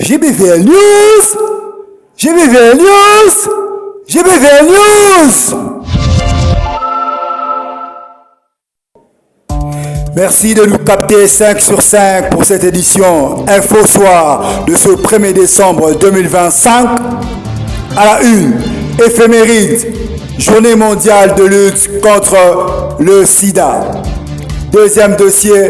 GBVL News, GBVL News, GBVL News. Merci de nous capter 5 sur 5 pour cette édition Info Soir de ce 1er décembre 2025. À la une, éphéméride, Journée mondiale de lutte contre le sida. Deuxième dossier,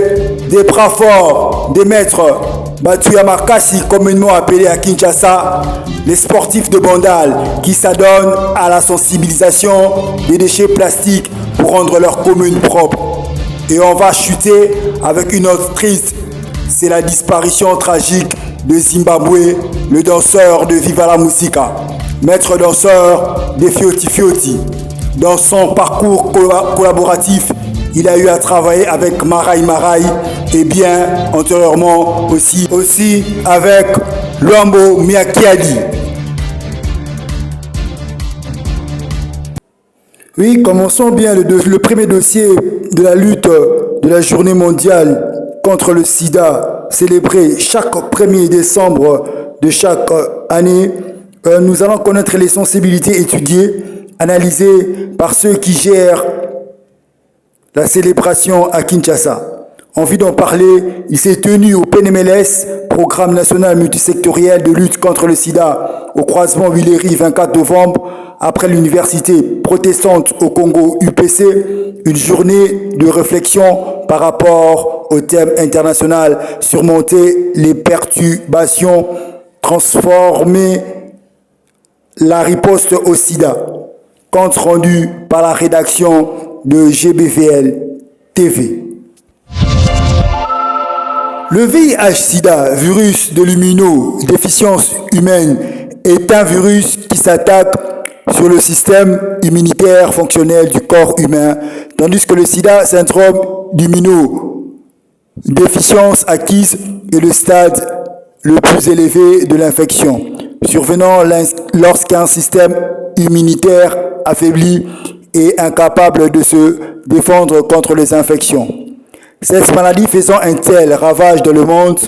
des bras forts des maîtres Batuya Makasi, communément appelés à Kinshasa, les sportifs de Bandal qui s'adonnent à la sensibilisation des déchets plastiques pour rendre leur commune propre. Et on va chuter avec une autre triste, c'est la disparition tragique de Zimbabwe, le danseur de Viva la Musica, maître danseur des Fioti Fioti. Dans son parcours collaboratif, il a eu à travailler avec Marai Marai et bien antérieurement aussi avec Luambo Miakiadi. Oui, commençons bien le premier dossier de la lutte de la journée mondiale contre le sida, célébrée chaque 1er décembre de chaque année. Nous allons connaître les sensibilités étudiées, analysées par ceux qui gèrent la célébration à Kinshasa. Envie d'en parler, il s'est tenu au PNMLS, Programme national multisectoriel de lutte contre le sida, au croisement Villery, 24 novembre, après l'université protestante au Congo UPC, une journée de réflexion par rapport au thème international, surmonter les perturbations, transformer la riposte au sida. Compte rendu par la rédaction de GBVL TV. Le VIH-Sida, virus de l'immunodéficience humaine, est un virus qui s'attaque sur le système immunitaire fonctionnel du corps humain, tandis que le sida, syndrome d'immunodéficience acquise, est le stade le plus élevé de l'infection, survenant lorsqu'un système immunitaire affaibli et incapable de se défendre contre les infections. Cette maladie faisant un tel ravage dans le monde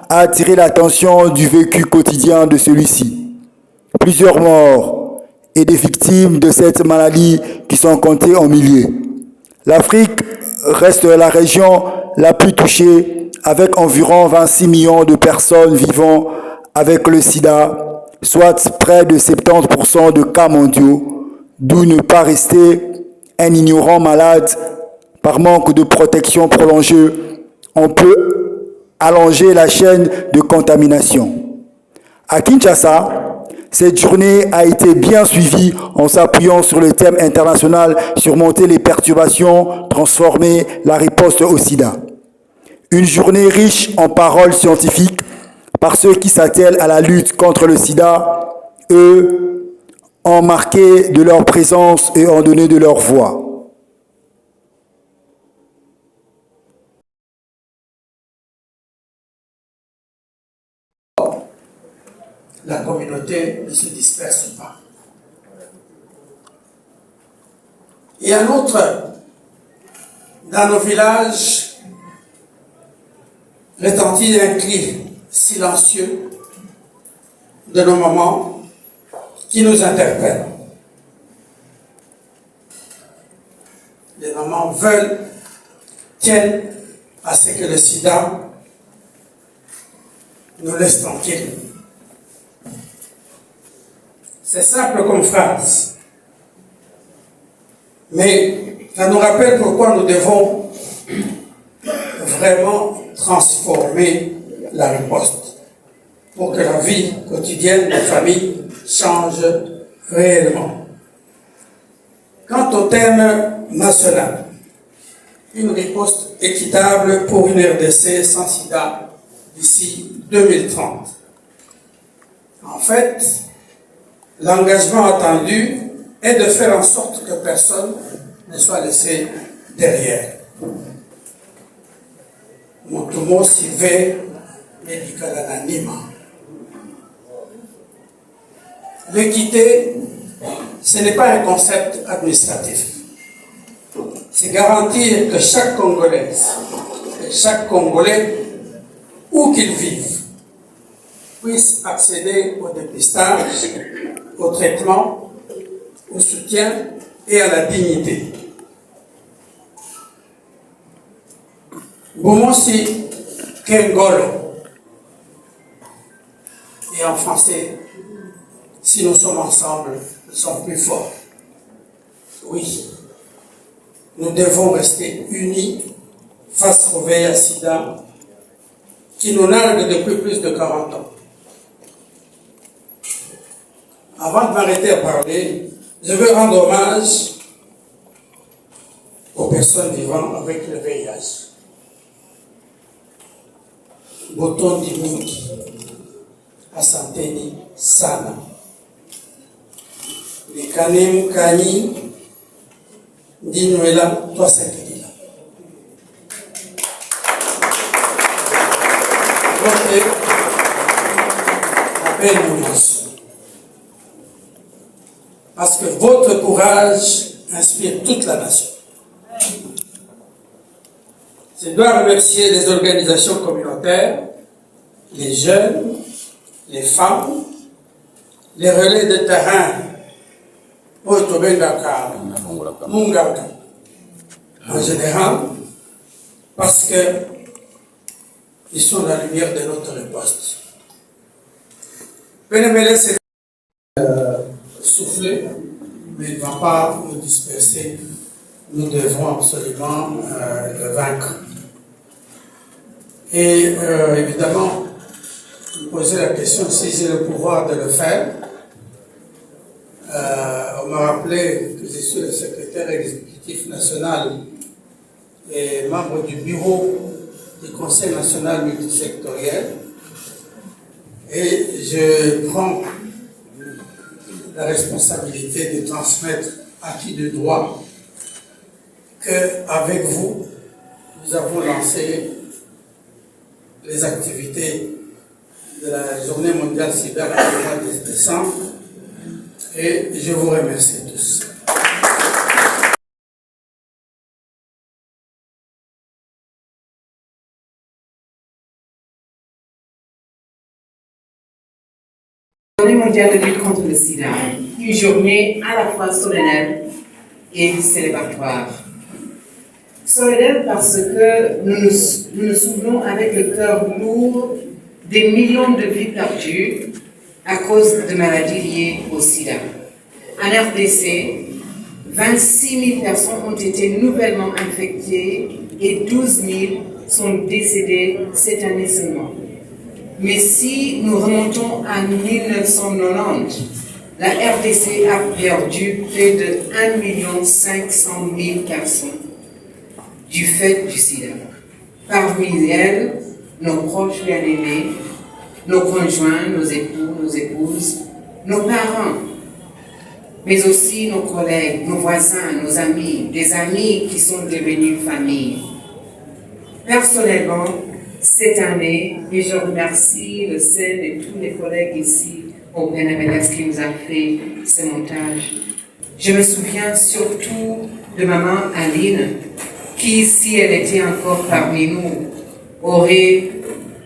a attiré l'attention du vécu quotidien de celui-ci. Plusieurs morts et des victimes de cette maladie qui sont comptées en milliers. L'Afrique reste la région la plus touchée avec environ 26 millions de personnes vivant avec le sida, soit près de 70% de cas mondiaux, d'où ne pas rester un ignorant malade. Par manque de protection prolongée, on peut allonger la chaîne de contamination. À Kinshasa, cette journée a été bien suivie en s'appuyant sur le thème international surmonter les perturbations, transformer la riposte au sida. Une journée riche en paroles scientifiques par ceux qui s'attellent à la lutte contre le sida, eux, ont marqué de leur présence et ont donné de leur voix. La communauté ne se disperse pas. Et en outre, dans nos villages, retentit un cri silencieux de nos mamans qui nous interpellent. Les mamans tiennent à ce que le sida nous laisse tranquilles. C'est simple comme phrase, mais ça nous rappelle pourquoi nous devons vraiment transformer la riposte pour que la vie quotidienne des familles change réellement. Quant au thème national, une riposte équitable pour une RDC sans sida d'ici 2030. En fait, l'engagement attendu est de faire en sorte que personne ne soit laissé derrière. Mutumo sive medicala anima. L'équité, ce n'est pas un concept administratif. C'est garantir que chaque Congolaise et chaque Congolais, où qu'il vive, puissent accéder au dépistage, au traitement, au soutien et à la dignité. Bomosi Kengolo. Et en français, si nous sommes ensemble, nous sommes plus forts. Oui, nous devons rester unis face au VIH-Sida qui nous nargue depuis plus de 40 ans. Avant de m'arrêter à parler, je veux rendre hommage aux personnes vivant avec le VIH. Boton Dimingi, Asanteni Sana, Likanem Kani, Dinuela Toasekila. Votre appel nous lance. Parce que votre courage inspire toute la nation. Je dois remercier les organisations communautaires, les jeunes, les femmes, les relais de terrain, en général, parce qu'ils sont la lumière de notre riposte. Pénémélé, c'est souffler, mais il ne va pas nous disperser. Nous devons absolument le vaincre. Et évidemment, vous posez la question si j'ai le pouvoir de le faire. On m'a rappelé que je suis le secrétaire exécutif national et membre du bureau du Conseil national multisectoriel. Et je prends la responsabilité de transmettre à qui de droit qu'avec vous, nous avons lancé les activités de la Journée mondiale sida le mois de décembre et je vous remercie tous. La Journée mondiale de lutte contre le sida, une journée à la fois solennelle et célébratoire. Solennelle parce que nous nous souvenons avec le cœur lourd des millions de vies perdues à cause de maladies liées au sida. En RDC, 26 000 personnes ont été nouvellement infectées et 12 000 sont décédées cette année seulement. Mais si nous remontons à 1990, la RDC a perdu près de 1 500 000 personnes du fait du sida. Parmi elles, nos proches bien-aimés, nos conjoints, nos époux, nos épouses, nos parents, mais aussi nos collègues, nos voisins, nos amis, des amis qui sont devenus famille. Personnellement, cette année, et je remercie le CEN et tous les collègues ici au PNMLS qui nous a fait ce montage, je me souviens surtout de maman Aline, qui, si elle était encore parmi nous, aurait,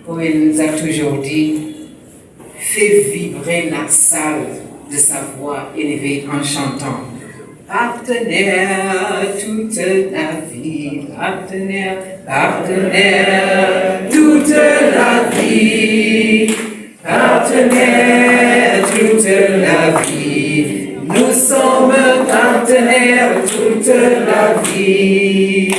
comme elle nous a toujours dit, fait vibrer la salle de sa voix élevée en chantant. Partenaire toute la vie, partenaire, partenaire toute la vie, partenaire toute la vie, nous sommes partenaires toute la vie,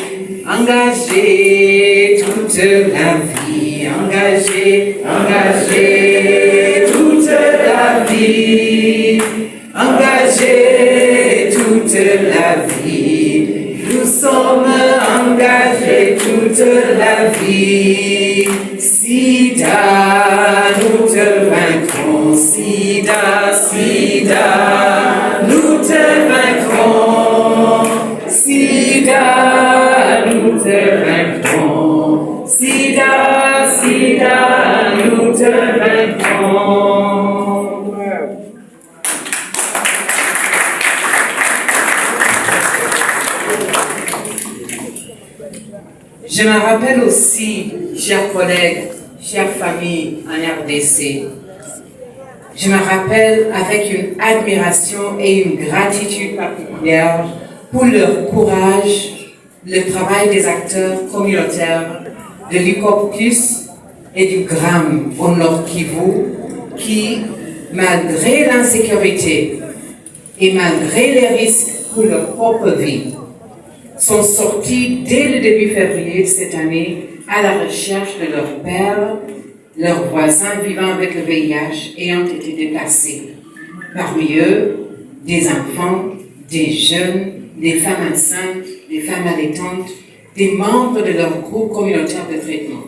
engagés toute la vie, engagés, engagés toute la vie, engagés toute la vie, nous sommes engagés toute la vie. Sida, nous te vaincrons, Sida, Sida, nous te vaincrons, Sida, nous te vaincrons, Sida, Sida, nous te vaincrons. Je me rappelle aussi, chers collègues, chères familles en RDC, je me rappelle avec une admiration et une gratitude particulière pour leur courage, le travail des acteurs communautaires de l'Ucopus et du GRAM au Nord Kivu qui, malgré l'insécurité et malgré les risques pour leur propre vie, sont sortis dès le début février de cette année à la recherche de leurs pères, leurs voisins vivant avec le VIH ayant été déplacés. Parmi eux, des enfants, des jeunes, des femmes enceintes, des femmes allaitantes, des membres de leur groupe communautaire de traitement.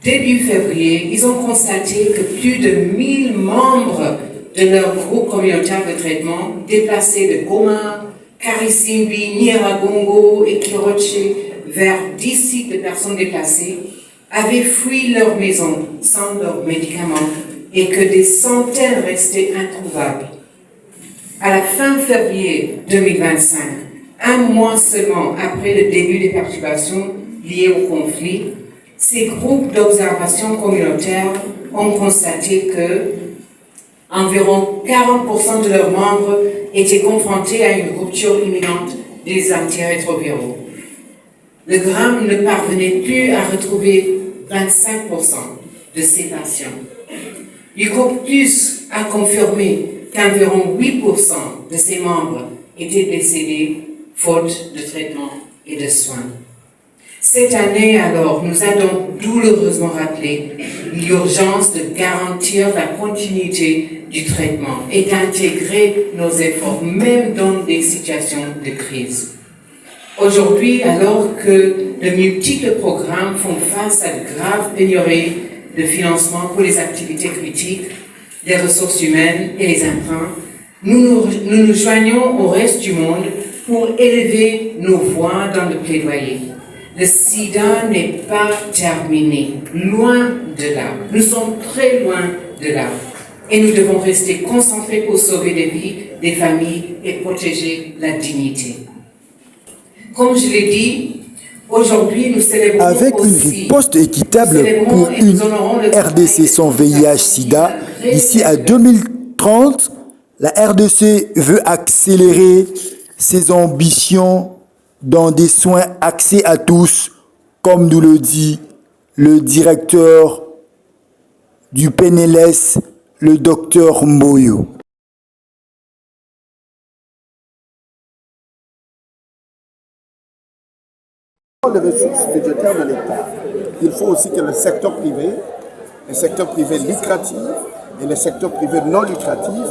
Début février, ils ont constaté que plus de 1000 membres de leur groupe communautaire de traitement, déplacés de Goma, Karisimbi, Nyiragongo et Kiroche vers 10 sites de personnes déplacées, avaient fui leur maison sans leurs médicaments et que des centaines restaient introuvables. À la fin février 2025, un mois seulement après le début des perturbations liées au conflit, ces groupes d'observation communautaire ont constaté que environ 40% de leurs membres étaient confrontés à une rupture imminente des antirétroviraux. Le GRAM ne parvenait plus à retrouver 25% de ces patients. L'Ucopus a confirmé qu'environ 8% de ses membres étaient décédés faute de traitement et de soins. Cette année, alors, nous a donc douloureusement rappelé l'urgence de garantir la continuité du traitement et d'intégrer nos efforts, même dans des situations de crise. Aujourd'hui, alors que de multiples programmes font face à de graves pénuries de financement pour les activités critiques, les ressources humaines et les emprunts, nous nous joignons au reste du monde pour élever nos voix dans le plaidoyer. Le sida n'est pas terminé, loin de là. Nous sommes très loin de là. Et nous devons rester concentrés pour sauver des vies, des familles et protéger la dignité. Comme je l'ai dit, aujourd'hui nous célébrons avec une riposte équitable pour une RDC sans VIH-Sida. D'ici à 2030, la RDC veut accélérer ses ambitions dans des soins accès à tous, comme nous le dit le directeur du PNLS, le docteur Mboyo. Les ressources budgétaires de l'État, il faut aussi que le secteur privé lucratif et le secteur privé non lucratif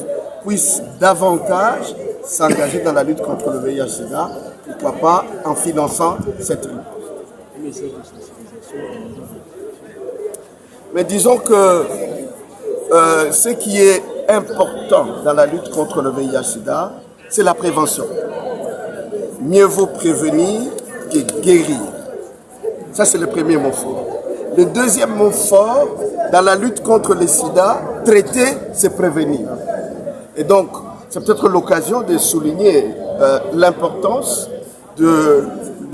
puissent davantage s'engager dans la lutte contre le VIH-Sida, pourquoi pas en finançant cette lutte. Mais disons que ce qui est important dans la lutte contre le VIH-Sida, c'est la prévention. Mieux vaut prévenir que guérir. Ça, c'est le premier mot fort. Le deuxième mot fort, dans la lutte contre le sida, traiter, c'est prévenir. Et donc, c'est peut-être l'occasion de souligner l'importance du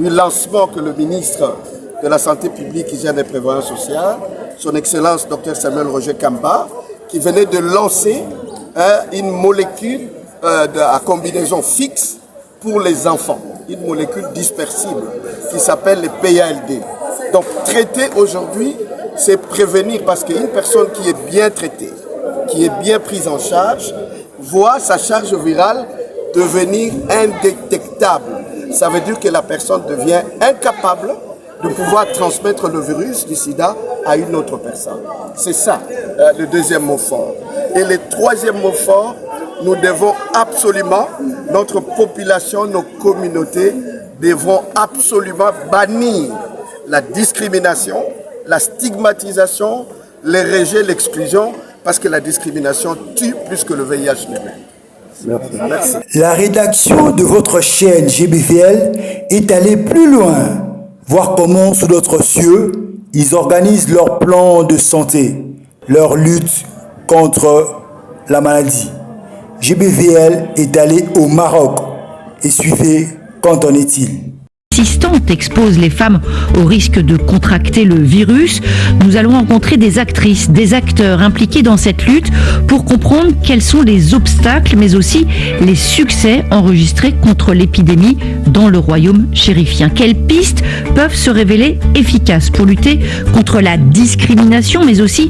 lancement que le ministre de la Santé publique, Hygiène et Prévoyance sociale, son Excellence Dr Samuel Roger Kamba, qui venait de lancer une molécule à combinaison fixe pour les enfants, une molécule dispersible qui s'appelle le PALD. Donc traiter aujourd'hui, c'est prévenir, parce qu'une personne qui est bien traitée, qui est bien prise en charge, voit sa charge virale devenir indétectable. Ça veut dire que la personne devient incapable de pouvoir transmettre le virus du sida à une autre personne. C'est ça le deuxième mot fort. Et le troisième mot fort, nous devons absolument, notre population, nos communautés, devront absolument bannir la discrimination, la stigmatisation, le rejet, l'exclusion, parce que la discrimination tue plus que le VIH lui-même. Merci. La rédaction de votre chaîne GBVL est allée plus loin, voir comment sous d'autres cieux, ils organisent leur plan de santé, leur lutte contre la maladie. GBVL est allé au Maroc et suivez, qu'en est-il? persistante expose les femmes au risque de contracter le virus. Nous allons rencontrer des actrices, des acteurs impliqués dans cette lutte pour comprendre quels sont les obstacles, mais aussi les succès enregistrés contre l'épidémie dans le royaume chérifien. Quelles pistes peuvent se révéler efficaces pour lutter contre la discrimination, mais aussi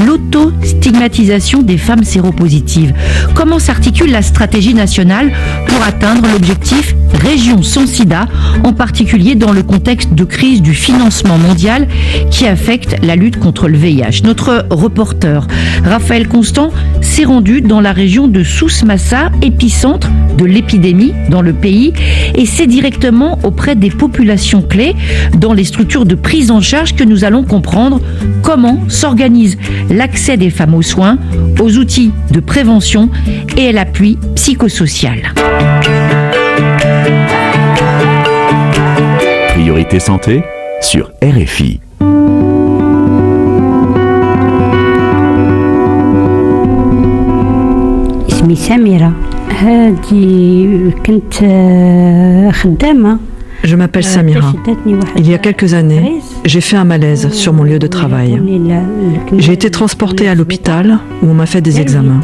l'auto-stigmatisation des femmes séropositives? Comment s'articule la stratégie nationale pour atteindre l'objectif Région sans sida, en particulier dans le contexte de crise du financement mondial qui affecte la lutte contre le VIH? Notre reporter Raphaël Constant s'est rendu dans la région de Souss-Massa, épicentre de l'épidémie dans le pays, et c'est directement auprès des populations clés dans les structures de prise en charge que nous allons comprendre comment s'organise l'accès des femmes aux soins, aux outils de prévention et à l'appui psychosocial. Priorité santé sur RFI. اسمي سميرة هادي كنت خدامة. Je m'appelle Samira. Il y a quelques années, j'ai fait un malaise sur mon lieu de travail. J'ai été transportée à l'hôpital où on m'a fait des examens.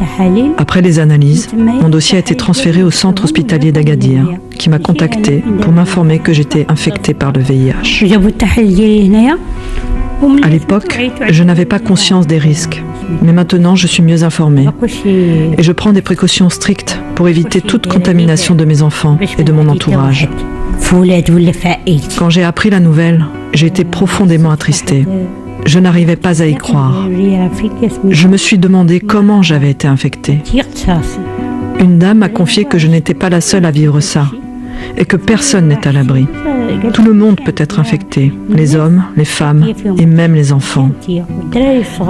Après les analyses, mon dossier a été transféré au centre hospitalier d'Agadir, qui m'a contacté pour m'informer que j'étais infectée par le VIH. À l'époque, je n'avais pas conscience des risques, mais maintenant je suis mieux informée et je prends des précautions strictes pour éviter toute contamination de mes enfants et de mon entourage. Quand j'ai appris la nouvelle, j'ai été profondément attristée. Je n'arrivais pas à y croire. Je me suis demandé comment j'avais été infectée. Une dame m'a confié que je n'étais pas la seule à vivre ça et que personne n'est à l'abri. Tout le monde peut être infecté, les hommes, les femmes et même les enfants.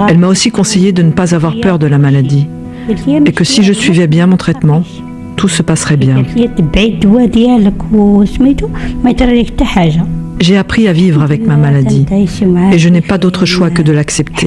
Elle m'a aussi conseillé de ne pas avoir peur de la maladie et que si je suivais bien mon traitement, tout se passerait bien. J'ai appris à vivre avec ma maladie et je n'ai pas d'autre choix que de l'accepter.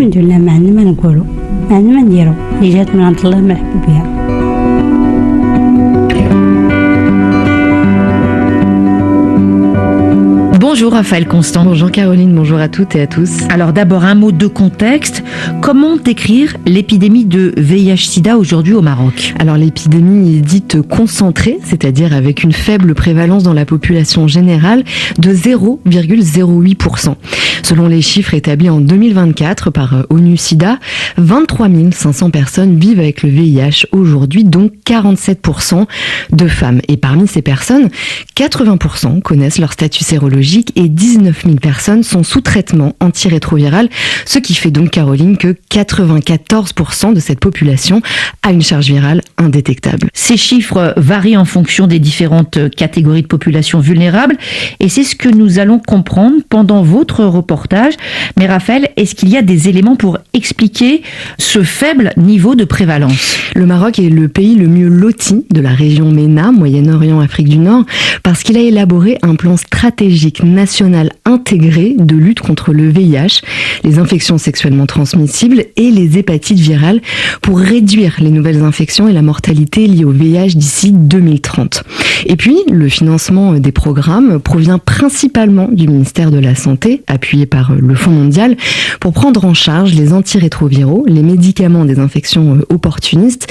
Bonjour Raphaël Constant. Bonjour Caroline, bonjour à toutes et à tous. Alors d'abord un mot de contexte. Comment décrire l'épidémie de VIH-Sida aujourd'hui au Maroc? Alors l'épidémie est dite concentrée, c'est-à-dire avec une faible prévalence dans la population générale de 0,08%. Selon les chiffres établis en 2024 par ONU-Sida, 23 500 personnes vivent avec le VIH aujourd'hui, dont 47% de femmes. Et parmi ces personnes, 80% connaissent leur statut sérologique et 19 000 personnes sont sous traitement antirétroviral, ce qui fait donc, Caroline, que 94% de cette population a une charge virale indétectable. Ces chiffres varient en fonction des différentes catégories de population vulnérables et c'est ce que nous allons comprendre pendant votre reportage. Mais Raphaël, est-ce qu'il y a des éléments pour expliquer ce faible niveau de prévalence? Le Maroc est le pays le mieux loti de la région MENA, Moyen-Orient, Afrique du Nord, parce qu'il a élaboré un plan stratégique national intégré de lutte contre le VIH, les infections sexuellement transmissibles et les hépatites virales pour réduire les nouvelles infections et la mortalité liée au VIH d'ici 2030. Et puis, le financement des programmes provient principalement du ministère de la Santé, appuyé par le Fonds mondial, pour prendre en charge les antirétroviraux, les médicaments des infections opportunistes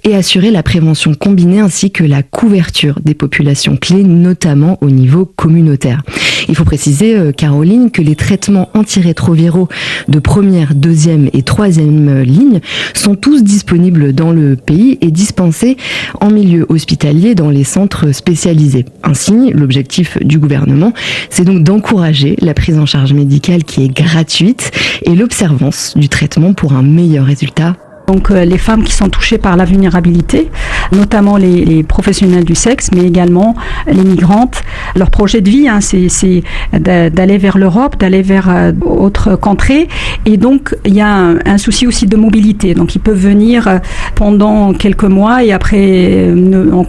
et assurer la prévention combinée ainsi que la couverture des populations clés, notamment au niveau communautaire. Il faut préciser, Caroline, que les traitements antirétroviraux de première, deuxième et troisième ligne sont tous disponibles dans le pays et dispensés en milieu hospitalier dans les centres spécialisés. Ainsi, l'objectif du gouvernement, c'est donc d'encourager la prise en charge médicale qui est gratuite et l'observance du traitement pour un meilleur résultat. Donc les femmes qui sont touchées par la vulnérabilité, notamment les professionnels du sexe, mais également les migrantes. Leur projet de vie, c'est d'aller vers l'Europe, d'aller vers autres contrées. Et donc il y a un souci aussi de mobilité. Donc ils peuvent venir pendant quelques mois et après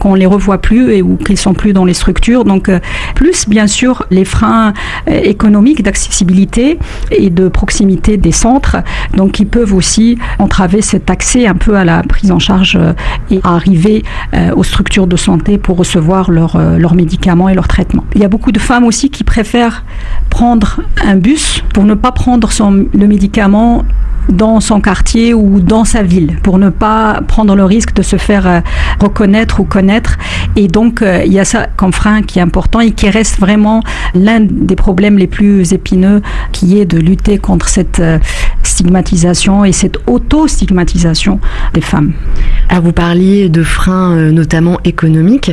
qu'on les revoit plus ou qu'ils sont plus dans les structures. Donc plus bien sûr les freins économiques d'accessibilité et de proximité des centres. Donc ils peuvent aussi entraver cette cet accès un peu à la prise en charge et à arriver aux structures de santé pour recevoir leurs médicaments et leurs traitements. Il y a beaucoup de femmes aussi qui préfèrent prendre un bus pour ne pas prendre le médicament dans son quartier ou dans sa ville, pour ne pas prendre le risque de se faire reconnaître ou connaître. Et donc, il y a ça comme frein qui est important et qui reste vraiment l'un des problèmes les plus épineux, qui est de lutter contre cette stigmatisation et cette auto-stigmatisation des femmes. Alors vous parliez de freins notamment économiques.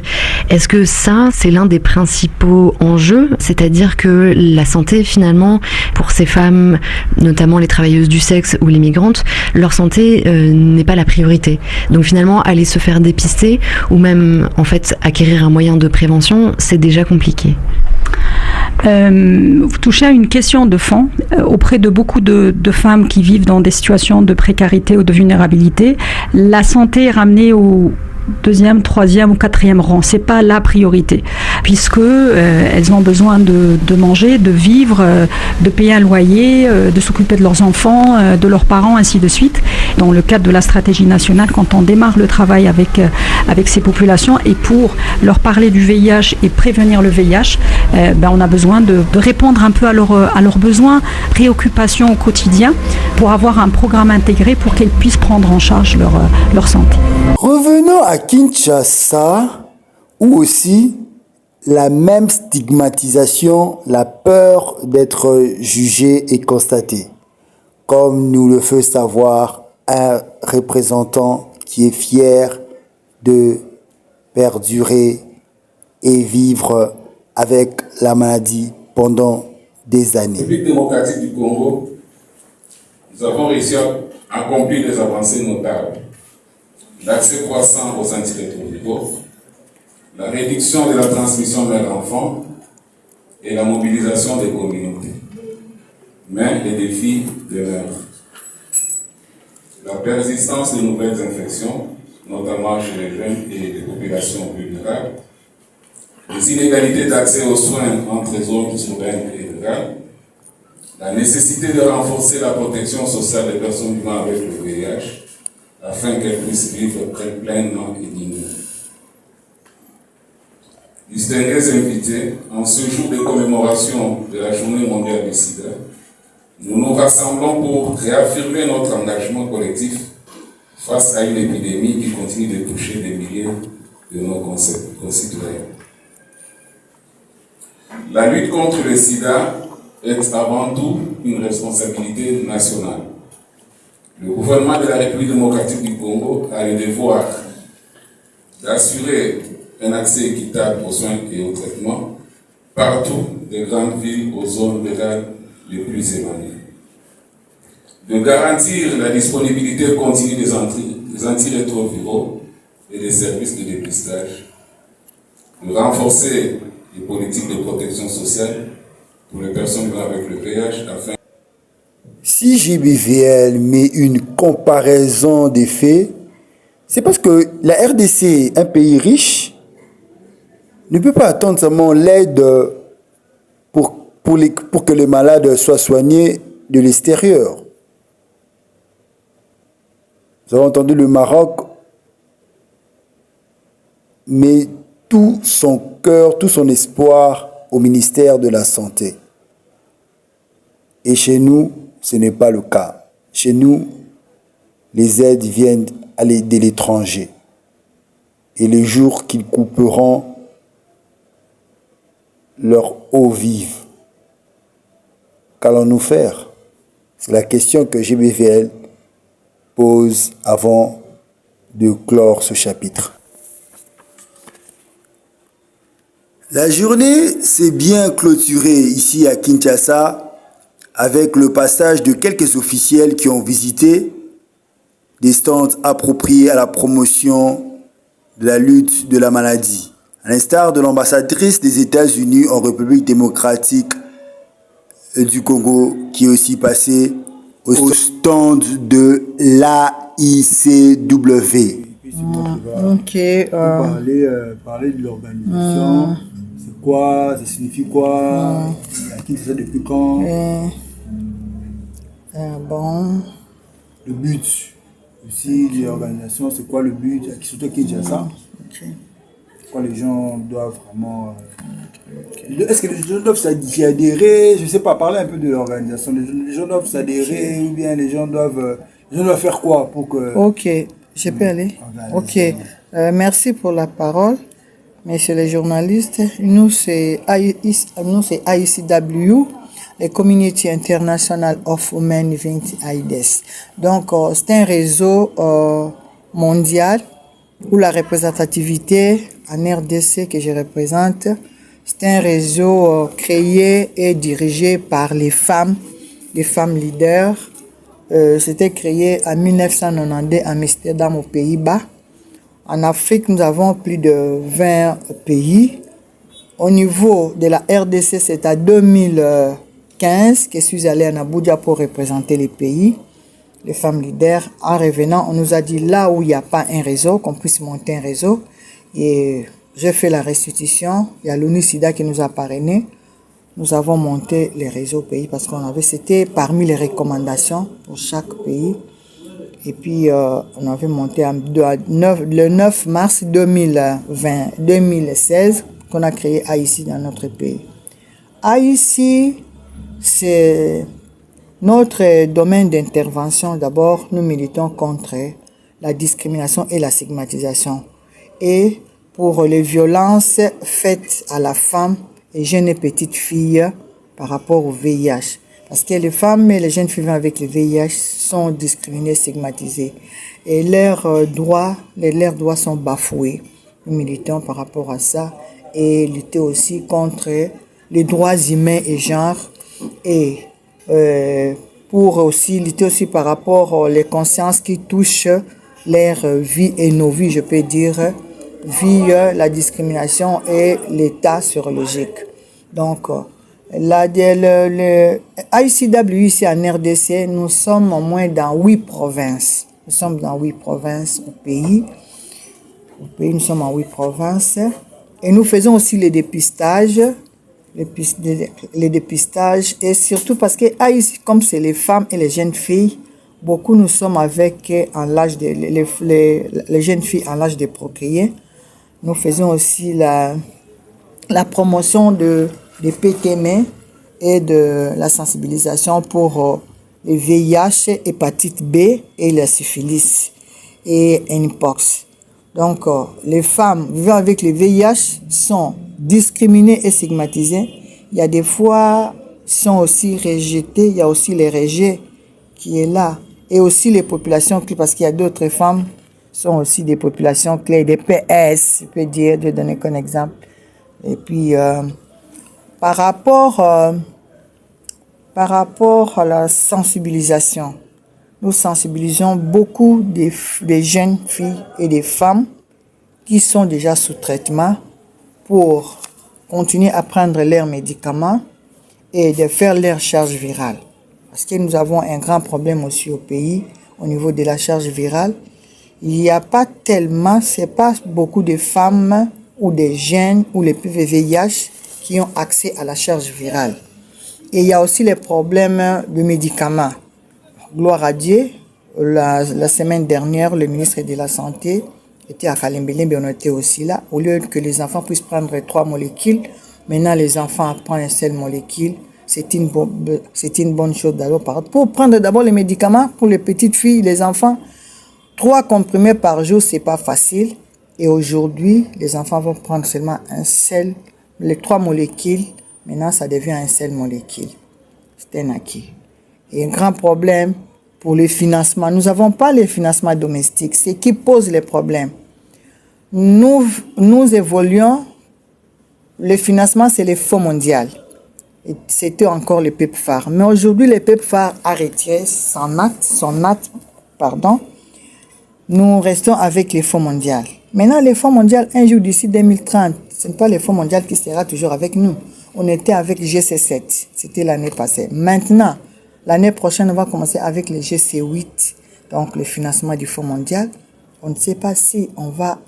Est-ce que ça, c'est l'un des principaux enjeux? C'est-à-dire que la santé, finalement, pour ces femmes, notamment les travailleuses du sexe ou les migrantes, leur santé n'est pas la priorité. Donc finalement, aller se faire dépister ou même en fait acquérir un moyen de prévention, c'est déjà compliqué. Vous touchez à une question de fond auprès de beaucoup de femmes qui vivent dans des situations de précarité ou de vulnérabilité. La santé est ramenée au deuxième, troisième ou quatrième rang. C'est pas la priorité, puisque elles ont besoin de manger, de vivre, de payer un loyer, de s'occuper de leurs enfants, de leurs parents, ainsi de suite. Dans le cadre de la stratégie nationale, quand on démarre le travail avec ces populations et pour leur parler du VIH et prévenir le VIH, on a besoin de répondre un peu à leurs besoins, préoccupations au quotidien, pour avoir un programme intégré pour qu'elles puissent prendre en charge leur santé. Revenons à Kinshasa, où aussi la même stigmatisation, la peur d'être jugé et constatée, comme nous le fait savoir un représentant qui est fier de perdurer et vivre avec la maladie pendant des années. République démocratique du Congo, nous avons réussi à accomplir des avancées notables. L'accès croissant aux antirétroviraux, la réduction de la transmission mère-enfant et la mobilisation des communautés. Mais les défis demeurent. La persistance de nouvelles infections, notamment chez les jeunes et les populations vulnérables, les inégalités d'accès aux soins entre zones urbaines et rurales, la nécessité de renforcer la protection sociale des personnes vivant avec le VIH, afin qu'elles puissent vivre pleinement et dignement. Distingués invités, en ce jour de commémoration de la Journée mondiale du sida, nous nous rassemblons pour réaffirmer notre engagement collectif face à une épidémie qui continue de toucher des milliers de nos concitoyens. La lutte contre le sida est avant tout une responsabilité nationale. Le gouvernement de la République démocratique du Congo a le devoir d'assurer un accès équitable aux soins et aux traitements partout des grandes villes aux zones rurales les plus éloignées. De garantir la disponibilité continue des antirétroviraux et des services de dépistage. De renforcer les politiques de protection sociale pour les personnes vivant avec le VIH afin. Si GBVL met une comparaison des faits, c'est parce que la RDC, un pays riche, ne peut pas attendre seulement l'aide pour que les malades soient soignés de l'extérieur. Nous avons entendu le Maroc met tout son cœur, tout son espoir au ministère de la Santé. Et chez nous, ce n'est pas le cas. Chez nous, les aides viennent de l'étranger. Et les jours qu'ils couperont leur eau vive, qu'allons-nous faire? C'est la question que GBVL pose avant de clore ce chapitre. La journée s'est bien clôturée ici à Kinshasa avec le passage de quelques officiels qui ont visité des stands appropriés à la promotion de la lutte de la maladie, à l'instar de l'ambassadrice des États-Unis en République démocratique du Congo qui est aussi passée au stand de l'AICW. Parler de l'organisation, c'est quoi, ça signifie quoi, à qui c'est ça depuis quand? Bon. Le but aussi l'organisation, c'est quoi le but, surtout qui dit ça. Quoi les gens doivent vraiment... Est-ce que les gens doivent s'y adhérer? Je ne sais pas, parler un peu de l'organisation. Les gens doivent s'adhérer ou bien les gens doivent faire quoi pour que... Ok, je peux aller. Ok, merci pour la parole. Messieurs les journalistes, nous c'est ICW, les Community International of Women Living AIDS. Donc c'est un réseau mondial où la représentativité en RDC que je représente, c'est un réseau créé et dirigé par les femmes leaders. C'était créé en 1992 à Amsterdam aux Pays-Bas. En Afrique, nous avons plus de 20 pays. Au niveau de la RDC, c'est à 2015 que je suis allée à Abuja pour représenter les pays, les femmes leaders. En revenant, on nous a dit là où il n'y a pas un réseau, qu'on puisse monter un réseau. Et j'ai fait la restitution. Il y a l'ONU-SIDA qui nous a parrainé. Nous avons monté les réseaux pays parce c'était parmi les recommandations pour chaque pays. Et puis, on avait monté le 9 mars 2016 qu'on a créé AICI dans notre pays. AICI, c'est notre domaine d'intervention. D'abord, nous militons contre la discrimination et la stigmatisation. Et pour les violences faites à la femme et jeunes et petites filles par rapport au VIH. Parce que les femmes et les jeunes filles avec le VIH sont discriminées, stigmatisées. Et leurs droits sont bafoués. Nous militons par rapport à ça et lutter aussi contre les droits humains et genre. Et pour aussi lutter aussi par rapport aux consciences qui touchent leur vie et nos vies, je peux dire, via la discrimination et l'état sérologique. Donc, le ICW ici en RDC, nous sommes au moins dans 8 provinces. Nous sommes dans 8 provinces au pays. Nous sommes en 8 provinces. Et nous faisons aussi les dépistages. Les dépistages. Et surtout parce que ici, comme c'est les femmes et les jeunes filles, beaucoup nous sommes avec les jeunes filles en l'âge de procréer. Nous faisons aussi la promotion des PTM et de la sensibilisation pour le VIH, hépatite B et la syphilis et Mpox. Donc, les femmes vivant avec le VIH sont discriminées et stigmatisées. Il y a des fois, sont aussi rejetées. Il y a aussi les rejets qui est là. Et aussi les populations clés, parce qu'il y a d'autres femmes sont aussi des populations clés, des PS, je peux dire, je vais donner comme exemple. Et puis, par rapport à la sensibilisation, nous sensibilisons beaucoup des jeunes filles et des femmes qui sont déjà sous traitement pour continuer à prendre leurs médicaments et de faire leur charge virale. Parce que nous avons un grand problème aussi au pays au niveau de la charge virale. Il n'y a pas tellement, c'est pas beaucoup de femmes ou des jeunes ou les PVVIH qui ont accès à la charge virale. Et il y a aussi les problèmes de médicaments. Gloire à Dieu, la semaine dernière, le ministre de la Santé était à Kalembelembe, on était aussi là. Au lieu que les enfants puissent prendre 3 molécules, maintenant les enfants prennent une seule molécule. C'est une bonne chose d'abord. Pour prendre d'abord les médicaments pour les petites filles, les enfants, 3 comprimés par jour, c'est pas facile. Et aujourd'hui, les enfants vont prendre seulement les 3 molécules. Maintenant, ça devient une seule molécule. C'est un acquis. Et un grand problème pour le financement. Nous n'avons pas les financements domestiques. C'est qui pose les problèmes. Nous évoluons. Le financement, c'est le Fonds mondial. C'était encore le PEPFAR. Mais aujourd'hui, le PEPFAR a retiré son acte. Nous restons avec les Fonds mondial. Maintenant, les Fonds mondial, un jour d'ici 2030, ce n'est pas le Fonds mondial qui sera toujours avec nous. On était avec GC7. C'était l'année passée. Maintenant, l'année prochaine, on va commencer avec le GC8. Donc, le financement du Fonds mondial. On ne sait pas si on va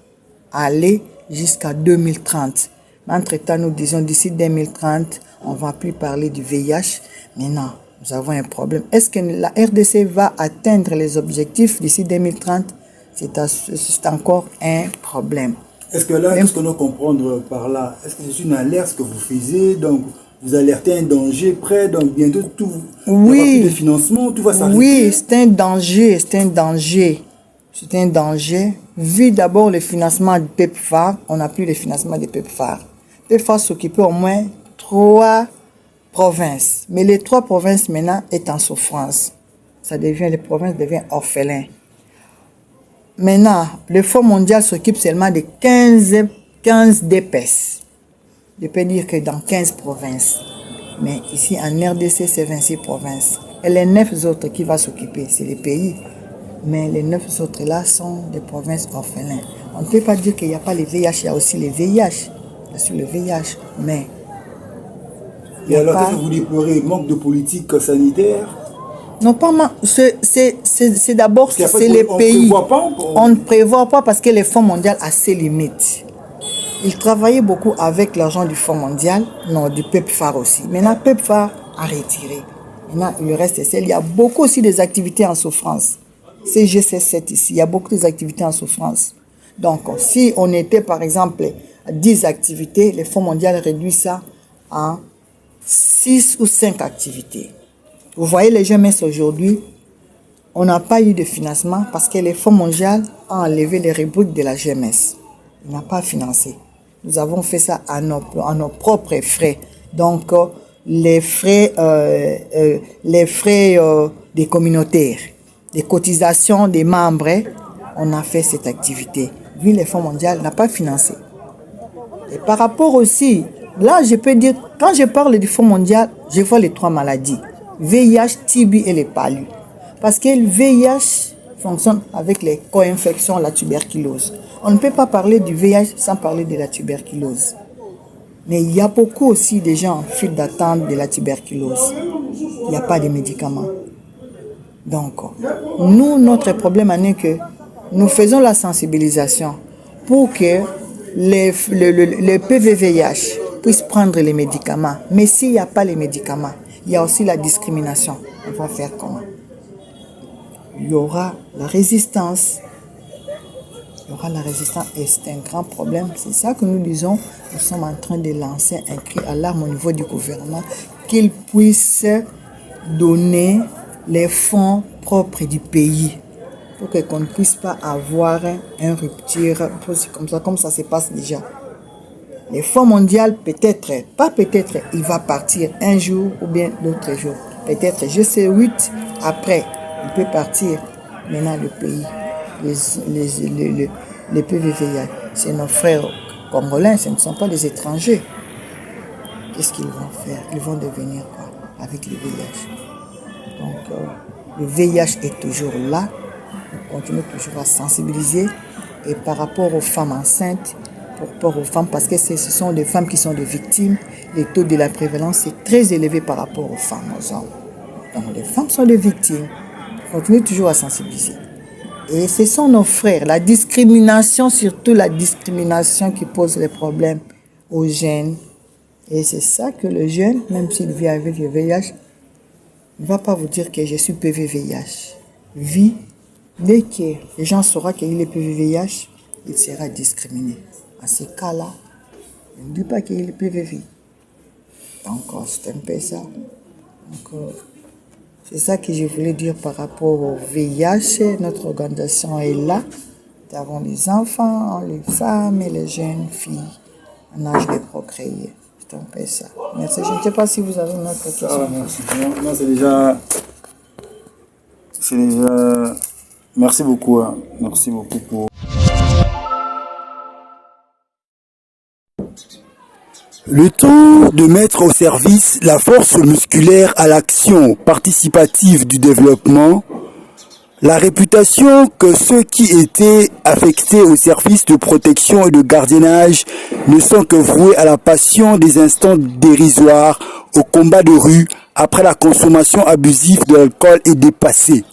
aller jusqu'à 2030. Mais entre-temps, nous disons d'ici 2030, on ne va plus parler du VIH. Maintenant, nous avons un problème. Est-ce que la RDC va atteindre les objectifs d'ici 2030? C'est encore un problème. Est-ce que là, qu'est-ce qu'on doit comprendre par là? Est-ce que c'est une alerte que vous faisiez, donc vous alertez un danger près, donc bientôt tout, oui, le financement, tout va s'arrêter? Oui, c'est un danger, c'est un danger. C'est un danger. Vu d'abord le financement du PEPFAR, on n'a plus le financement du PEPFAR. PEPFAR s'occupait au moins 3 provinces. Mais les 3 provinces maintenant est en souffrance. Les provinces deviennent orphelins. Maintenant, le Fonds mondial s'occupe seulement de 15 DPS. Je peux dire que dans 15 provinces. Mais ici, en RDC, c'est 26 provinces. Et les 9 autres qui vont s'occuper, c'est les pays. Mais les 9 autres là sont des provinces orphelines. On ne peut pas dire qu'il n'y a pas les VIH, il y a aussi les VIH. Il y a aussi le VIH, mais... Et alors, qu'est-ce que vous déplorez? Manque de politique sanitaire? Non, pas mal. C'est d'abord c'est les pays. On ne prévoit pas parce que le Fonds mondial a ses limites. Il travaillait beaucoup avec l'argent du Fonds mondial, non, du PEPFAR aussi. Maintenant, PEPFAR a retiré. Maintenant, il reste celle. Il y a beaucoup aussi des activités en souffrance. C'est GC7 ici. Il y a beaucoup d'activités en souffrance. Donc, si on était, par exemple, à 10 activités, le Fonds mondial réduit ça à 6 ou 5 activités. Vous voyez les GMS aujourd'hui, on n'a pas eu de financement parce que le Fonds mondial a enlevé les rubriques de la GMS. Il n'a pas financé. Nous avons fait ça à nos propres frais. Donc, les frais des communautaires, des cotisations des membres, on a fait cette activité. Vu le Fonds mondial n'a pas financé. Et par rapport aussi, là je peux dire, quand je parle du Fonds mondial, je vois les 3 maladies. VIH, TB et les palus. Parce que le VIH fonctionne avec les co-infections, la tuberculose. On ne peut pas parler du VIH sans parler de la tuberculose. Mais il y a beaucoup aussi de gens en file d'attente de la tuberculose. Il n'y a pas de médicaments. Donc, nous, notre problème est que nous faisons la sensibilisation pour que les PVVIH puissent prendre les médicaments. Mais s'il n'y a pas les médicaments, il y a aussi la discrimination. On va faire comment? Il y aura la résistance. Il y aura la résistance et c'est un grand problème. C'est ça que nous disons. Nous sommes en train de lancer un cri d'alarme au niveau du gouvernement qu'il puisse donner les fonds propres du pays pour qu'on ne puisse pas avoir une rupture comme ça se passe déjà. Le Fonds mondial, peut-être, pas peut-être, il va partir un jour ou bien d'autres jours. Peut-être, je sais, 8 après, il peut partir. Maintenant, le pays, les PVVIH, c'est nos frères congolais, ce ne sont pas des étrangers. Qu'est-ce qu'ils vont faire? Ils vont devenir quoi avec le VIH? Donc, le VIH est toujours là. On continue toujours à sensibiliser. Et par rapport aux femmes enceintes, par rapport aux femmes, parce que ce sont des femmes qui sont des victimes, le taux de la prévalence est très élevé par rapport aux femmes, aux hommes. Donc les femmes sont des victimes. On continue toujours à sensibiliser. Et ce sont nos frères. La discrimination, surtout la discrimination qui pose les problèmes aux jeunes. Et c'est ça que le jeune, même s'il vit avec le VIH, ne va pas vous dire que je suis PVVIH. Dès que les gens sauront qu'il est PVVIH, il sera discriminé. À ce cas-là, je ne dis pas qu'il est PVV. Donc, c'est un peu ça. Donc, c'est ça que je voulais dire par rapport au VIH. Notre organisation est là. Nous avons les enfants, les femmes et les jeunes filles en âge de procréer. C'est un peu ça. Merci. Je ne sais pas si vous avez une autre question. Merci. Non, c'est déjà... Merci beaucoup. Hein. Merci beaucoup pour... Le temps de mettre au service la force musculaire à l'action participative du développement, la réputation que ceux qui étaient affectés au service de protection et de gardiennage ne sont que voués à la passion des instants dérisoires, au combat de rue après la consommation abusive de l'alcool est dépassée.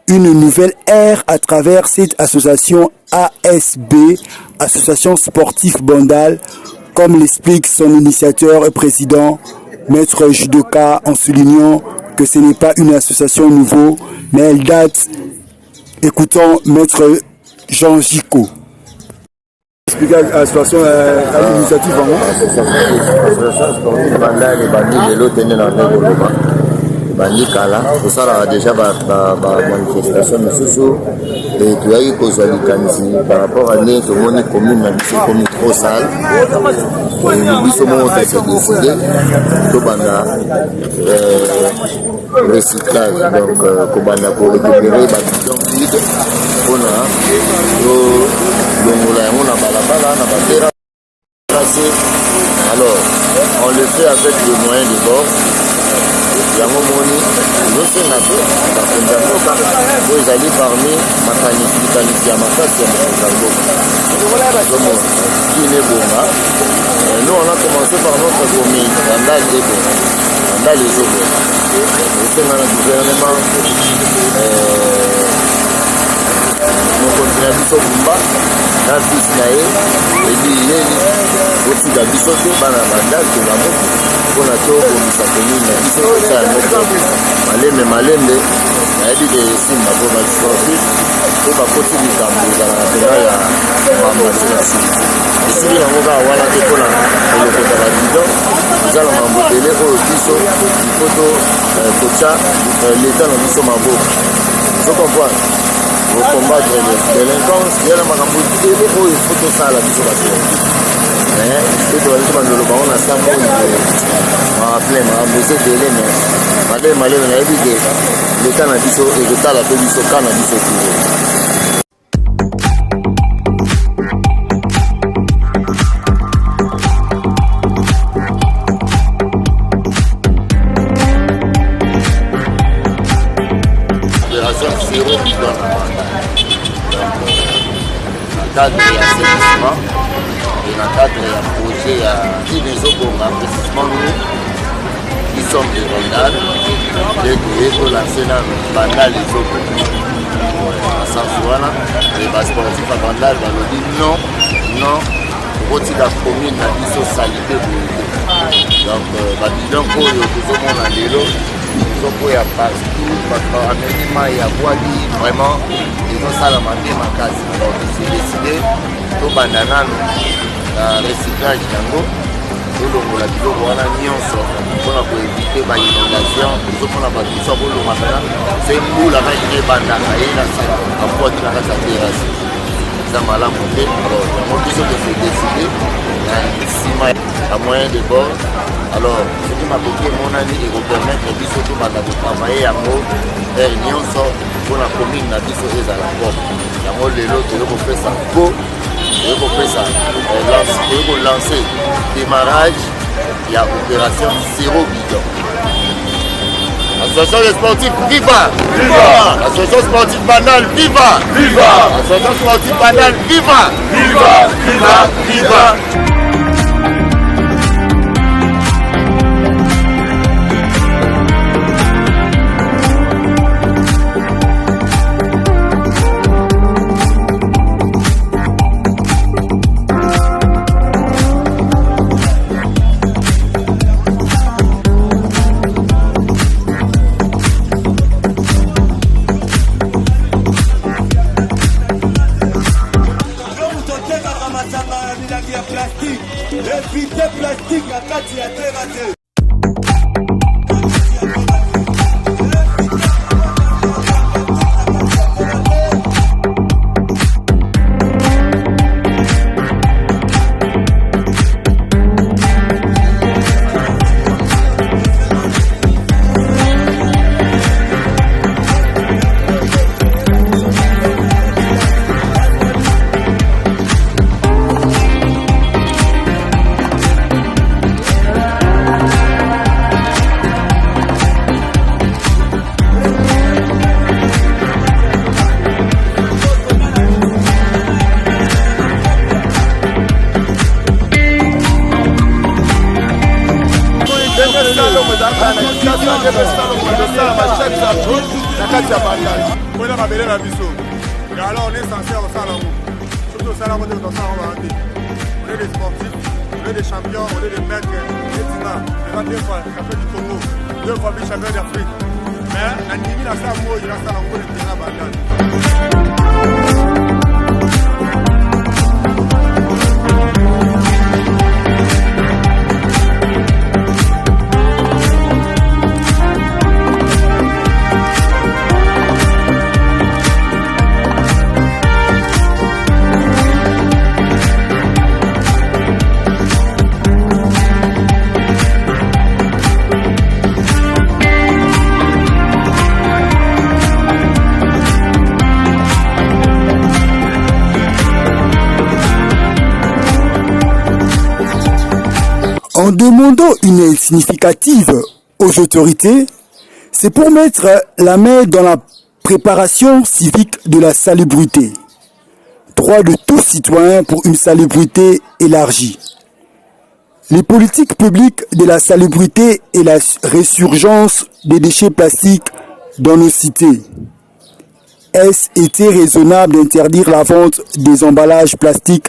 Une nouvelle ère à travers cette association ASB, Association Sportive Bandal, comme l'explique son initiateur et président, Maître Judoka, en soulignant que ce n'est pas une association nouveau, mais elle date. Écoutons Maître Jean Gico. Expliquer la situation à l'initiative l'association sportive Bandal et Bandi Lelo tenait dans le Bandi Kala. Pour ça, déjà, manifestation de Soso. Et tu as eu cause de par rapport à l'année, tout le monde est commune, c'est comme trop sale. Et nous sommes s'est décidé, tout banda recyclage, donc pour récupérer les bidons vides, alors on le fait avec des moyens de bord. Il y a un moment où je sais vous allez parmi ma qualification à ma place qui n'est bon. Nous on a commencé par notre commune, Bandal et bon. Bandal et Zobo. C'est dans le gouvernement. Nous continuons à Bumba, dans le fils Naé, et lui, aussi dans le bisoté, dans la Bandal, qui va beaucoup. On a tout pour sa commune, c'est ça, Malembe, il a dit que si ma bonne sportive, il va continuer à me dire et si on va avoir la décolle, on le fait à la bidon, nous allons m'embouteiller au biso, il faut coacha, l'état dans le biso mambo. Je comprends. Pour combattre les délinquances, il y a la m'embouteiller au il faut tout ça à la biso. Mais c'est tout le monde on a ça pour plein embauché délai mais malé on a dit que l'état n'a biso et l'état la biso quand n'a biso zéro bidon cadre d'assainissement et dans le cadre d'un projet qui les précisément nous qui sommes des Bandal et pour lancer dans Bandal les autres à Sansuana les sportifs à Bandal vont dire non pour la commune a dit socialité donc bidon pour tout le monde à l'élo donc il y a partout parce qu'il y a vraiment ils ont ça la matin ma case alors c'est décidé tout bandana recyclage yango tolongola biloko wana nyonso mpona koevite bainondation ezopona bato biso bolonga mpena se mbula kaki ebandaka ye ampoti na kati ya terase eza malamu te alors yango biso tose décide na nsima ya moyen de bord alors soki makoki emonani ekopermettre biso tobanda kotravaille yango heure nyonso mpona commune na biso ezala propre yango lelo toyo kopesa po pour lancer démarrage, il y a opération zéro bidon. Association des sportifs, viva! Viva! Association sportive Bandal, viva! Viva! Association sportive Bandal, viva! Viva! Viva! Viva! Alors on est censé au salon. Surtout au salon, on est des sportifs, on est des champions, on est des mecs, des timans, des fois champions du Congo, 2 fois champions d'Afrique. mais nandimi na sa moyi nasala ngo letera bandal. En demandant une aide significative aux autorités, c'est pour mettre la main dans la préparation civique de la salubrité. Droit de tous citoyens pour une salubrité élargie. Les politiques publiques de la salubrité et la résurgence des déchets plastiques dans nos cités. Est-ce été raisonnable d'interdire la vente des emballages plastiques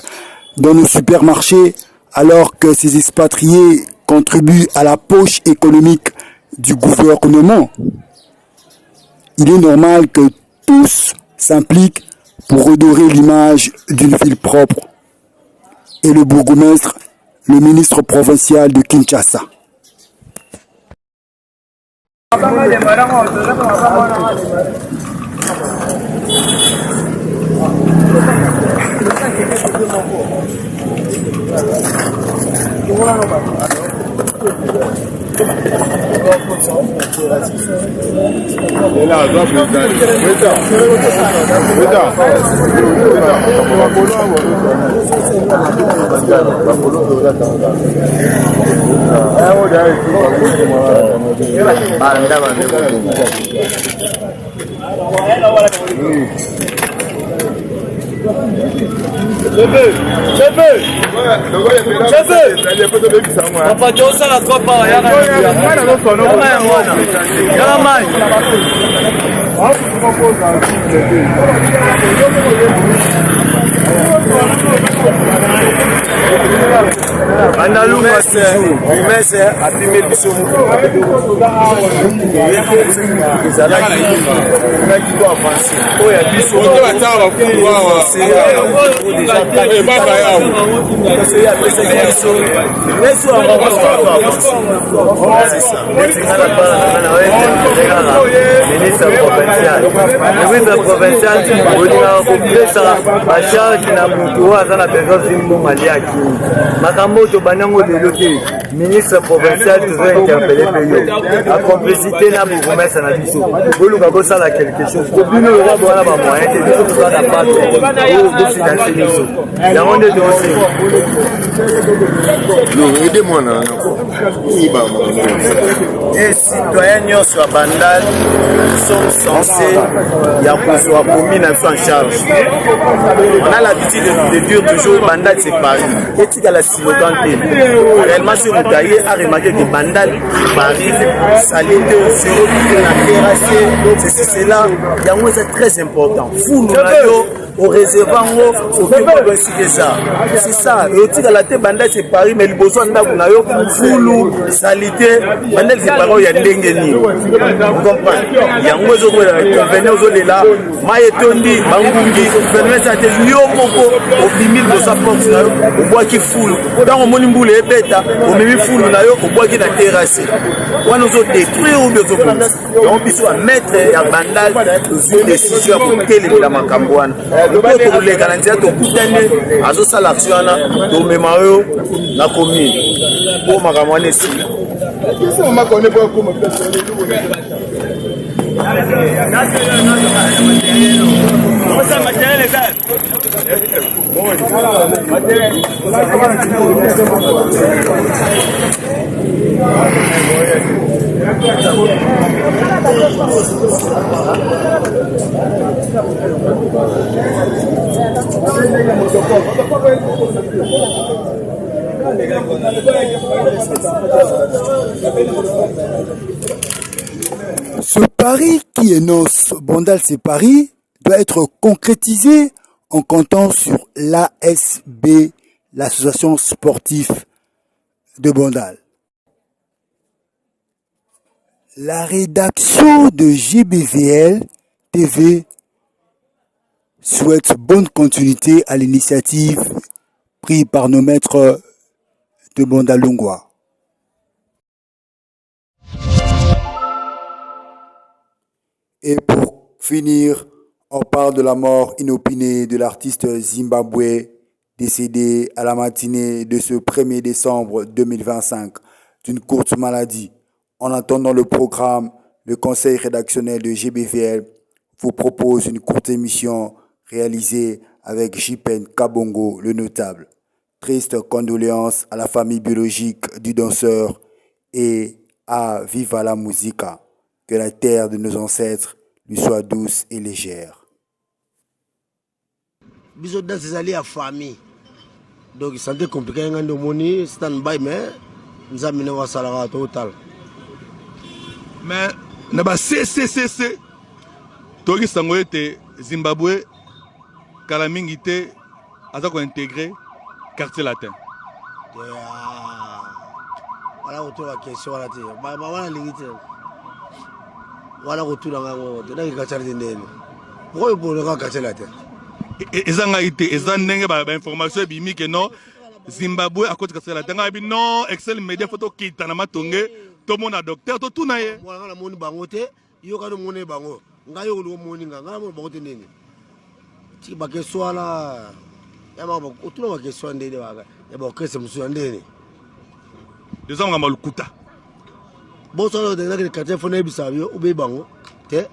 dans nos supermarchés alors que ces expatriés contribuent à la poche économique du gouvernement? Il est normal que tous s'impliquent pour redorer l'image d'une ville propre. Et le bourgmestre, le ministre provincial de Kinshasa. Ministre provincial toujours interpellé la complicité na bourgmestre na biso oluka kosala quelque chose kobino oza bona ba moyen te biso toza na pate kofinanse biso yango nde tosi aidez-moi na et citoyen nyonso ya bandal sont censés ya kozwa komi na biso en charge. On a l'habitude de dire toujours bandal c'est Paris etikala slogan te réellement sur le cahier a remarqué que bandal Paris salité zéro na terrasse c'est là yango c'est très important fulu na yo au réservoir au que ça c'est ça et etikala te bandal c'est Paris mais liboso ndako na yo fulu salité bandal c'est Paris ya ndenge ni vous comprenez yango zo ko convenir zo lela maetondi bangungi convenir ça te yo moko au 1000 de sa porte na yo au bois qui fulu dans moni mbule ebeta au mimi fulu na yo au bois qui na terrasse wana zo détruire ou bien zo on biso à mettre ya bandal sur décision pour telemela makambo wana pour les garantir to kutane azo sala action wana to memayo na commune pour makambo wana si Ce pari qui énonce Bandal c'est Paris doit être concrétisé en comptant sur l'ASB, l'association sportive de Bandal. La rédaction de GBVL TV souhaite bonne continuité à l'initiative prise par nos maîtres de Bondalungwa. Et pour finir, on parle de la mort inopinée de l'artiste zimbabwe décédé à la matinée de ce 1er décembre 2025 d'une courte maladie. En attendant le programme, le conseil rédactionnel de GBVL vous propose une courte émission réalisée avec Jipen Kabongo, le notable. Triste condoléances à la famille biologique du danseur et à Viva la Musica. Que la terre de nos ancêtres lui soit douce et légère. Bisous dans ces alliés à famille. Donc, santé compliqué, il y a des moni, stand-by, mais nous avons un salaire total. Mais, nous avons CCCC. Tori Sangoete, Zimbabwe, Kalamingite, Azako intégré, quartier latin. Voilà, autour de la question, voilà, l'ingité. Voilà, autour de la question. Pourquoi vous ne pouvez pas latin? Et information que non Zimbabwe à côté de la non Excel média photo qui t'a matonge tout mon docteur tout naie moi la moni bangote yo ka moni bango ngayo lo moni nganga mo bangote nini ti ba ke swala ya ba ko tout ba ke swande de ba ya ba ke se musu ndene des hommes malukuta bo so de na ke quartier fone bisabio ube bango te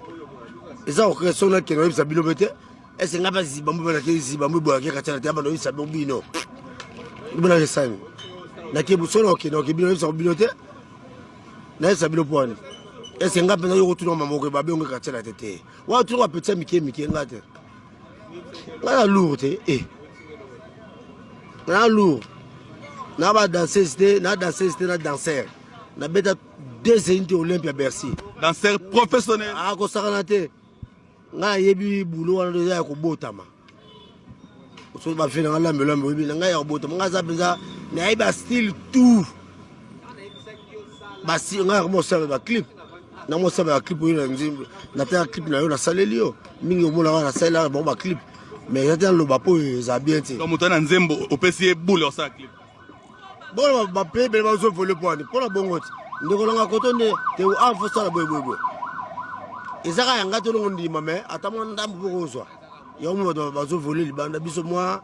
eza ko ke so na ke no bisabilo bete est-ce que ngaba zibambu bana ke zibambu bo ke katala te abano isabe bino ibona ke sami na ke busolo ke no ke bino isabe bilote na isabe lo pone est-ce que ngaba na yo tuna mamoko ba bengo katala tete wa tuna petit mike ngate ngala lourde na lourde na ba danseuse na danseur na beta deux inti Olympia Bercy danseur professionnel a ko sakanate nga yebi bulo wana do ya ko botama so ba fina ngala melambo yebi nga ya botama nga za benza na iba style tout basi nga mo sa ba clip na mo sa ba clip yo nzimbe na ta clip na yo na salelio mingi o mona na sala ba clip mais ya ta lo ba po za bien ti donc mutana nzembo opesi boule sa clip bon ba pe be ba zo voler point pour la bongoti ndeko nga kotonde te o afo sala boy ezaka yanga to longo ndima me atamo ndambu bokozwa ya omo bazo voler libanda biso moi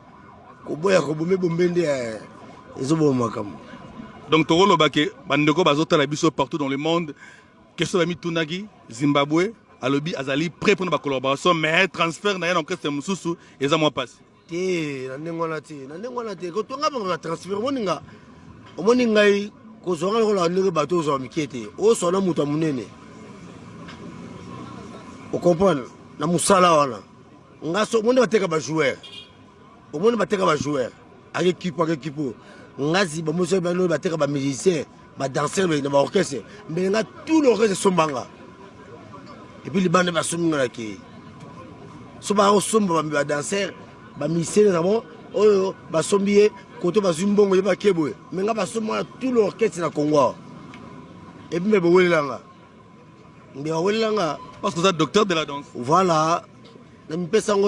ko boya ko bombe bombende ezo boma kam donc tokolo bake bandeko bazotala biso partout dans le monde question ba mitunagi Zimbabwe alobi azali prêt pour ba collaboration mais transfert na yana kese mususu eza moi passe te na ndengona te ko tonga ba transfert omoni ngai ko zonga ko la ndenge bato zo mikete o sona muta munene. Vous comprenez? Na musala wana. Ngaso monde bateka ba joueur. Au monde bateka ba joueur. Avec équipe. Ngazi ba moso ba no bateka ba musicien, ba danseur ba orchestre. Mais nga tout l'orchestre sombanga. Et puis les bandes ba sombanga ki. So ba somba ba danseur, ba musicien d'abord, oh ba sombier, koto ba zumbongo ba kebo. Mais nga ba sombanga tout l'orchestre na Congo. Et puis me ba welanga. Parce que vous êtes docteur de la danse. Voilà. Je suis un